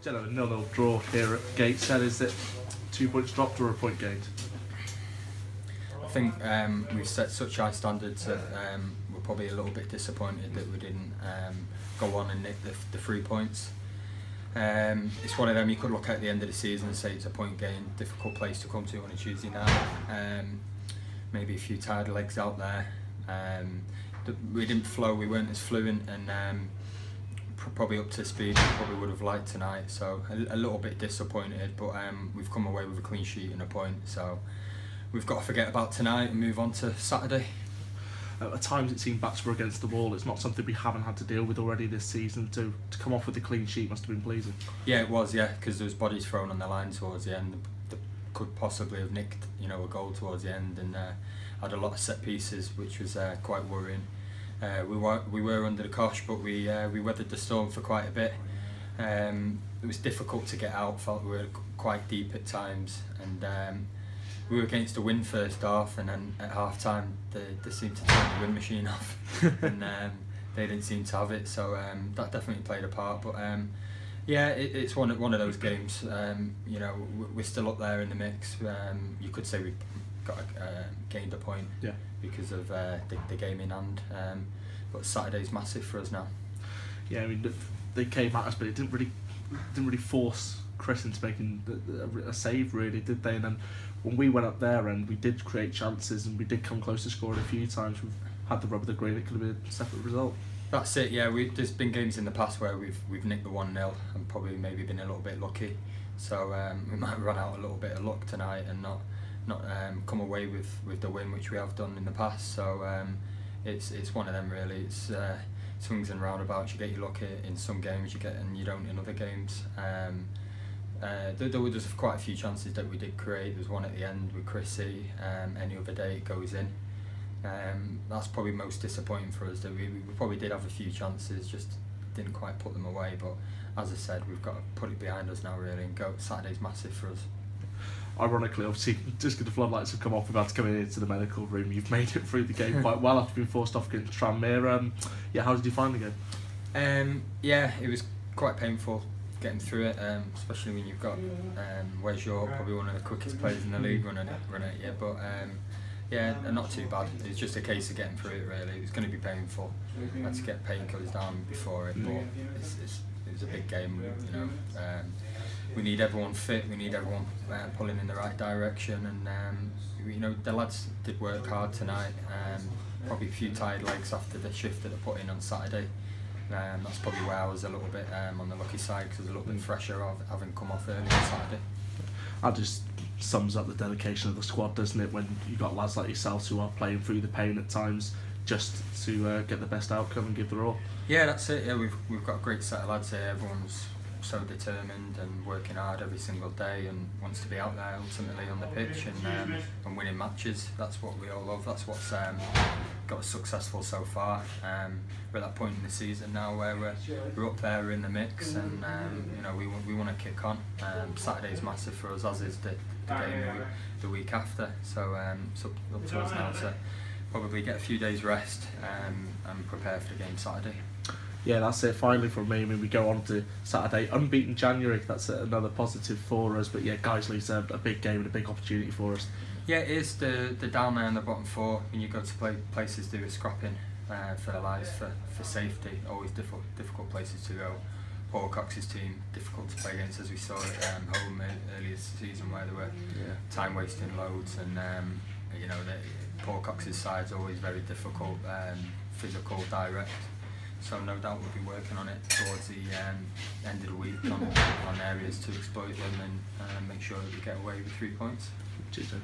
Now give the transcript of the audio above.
A 0-0 draw here at Gateshead. Is it 2 points dropped or a point gained? I think we've set such high standards that we're probably a little bit disappointed that we didn't go on and nick the 3 points. It's one of them you could look at the end of the season and say it's a point gain, difficult place to come to on a Tuesday night. Maybe a few tired legs out there. We didn't flow, we weren't as fluent, and probably up to speed we probably would have liked tonight. So a little bit disappointed, but we've come away with a clean sheet and a point. So we've got to forget about tonight and move on to Saturday. At times it seemed backs were against the wall. It's not something we haven't had to deal with already this season. To come off with a clean sheet must have been pleasing. Yeah, it was. Yeah, because there was bodies thrown on the line towards the end that could possibly have nicked, you know, a goal towards the end, and had a lot of set pieces, which was quite worrying. We were under the cosh, but we weathered the storm for quite a bit. It was difficult to get out. Felt we were quite deep at times, and we were against the wind first half, and then at half time they seemed to turn the wind machine off, and they didn't seem to have it. So that definitely played a part. But yeah, it's one of those games. You know, we're still up there in the mix. You could say we've gained a point, yeah, because of the game in hand. But Saturday's massive for us now. Yeah, I mean they came at us, but it didn't really force Chris into making a save, really, did they? And then when we went up there and we did create chances and we did come close to scoring a few times, we've had the rub of the green. It could have been a separate result. That's it. Yeah, there's been games in the past where we've nicked the 1-0 and probably maybe been a little bit lucky. So we might run out a little bit of luck tonight and not come away with the win, which we have done in the past. So it's one of them, really. It's swings and roundabouts. You get your luck in some games, and you don't in other games. There was quite a few chances that we did create. There was one at the end with Chrissy. Any other day it goes in. That's probably most disappointing for us, that we probably did have a few chances, just didn't quite put them away. But as I said, we've got to put it behind us now, really, and go. Saturday's massive for us. Ironically, obviously, just because the floodlights have come off, we've had to come into the medical room. You've made it through the game quite well after being forced off against Tranmere. Yeah, how did you find the game? Yeah, it was quite painful getting through it, especially when you've got Wes York, probably one of the quickest players in the league, running at you. But yeah, not too bad. It's just a case of getting through it, really. It was going to be painful. I had to get painkillers down before it, but it was a big game, you know. We need everyone fit, we need everyone pulling in the right direction, and you know, the lads did work hard tonight. Probably a few tired legs after the shift that they put in on Saturday. That's probably where I was a little bit on the lucky side, because I was a little bit fresher of having come off early on Saturday. That just sums up the dedication of the squad, doesn't it, when you've got lads like yourselves who are playing through the pain at times just to get the best outcome and give their all. Yeah, that's it. Yeah, we've got a great set of lads here. Everyone's so determined and working hard every single day and wants to be out there ultimately on the pitch and winning matches. That's what we all love. That's what's got us successful so far. We're at that point in the season now where we're up there, we're in the mix, and you know, we want to kick on. Saturday's massive for us, as is the game the week after. So it's up to us now to probably get a few days rest and prepare for the game Saturday. Yeah, that's it. Finally from me. I mean, we go on to Saturday, unbeaten January. That's another positive for us. But yeah, Guiseley's a big game and a big opportunity for us. Yeah, it is. The down there in the bottom four, when you go to play places do with scrapping for their lives, for safety, always difficult places to go. Paul Cox's team, difficult to play against, as we saw at home earlier this season, where they were time wasting loads, and you know, Paul Cox's side's always very difficult, physical, direct. So no doubt we'll be working on it towards the end of the week on areas to exploit them and make sure that we get away with 3 points. Cheers, James.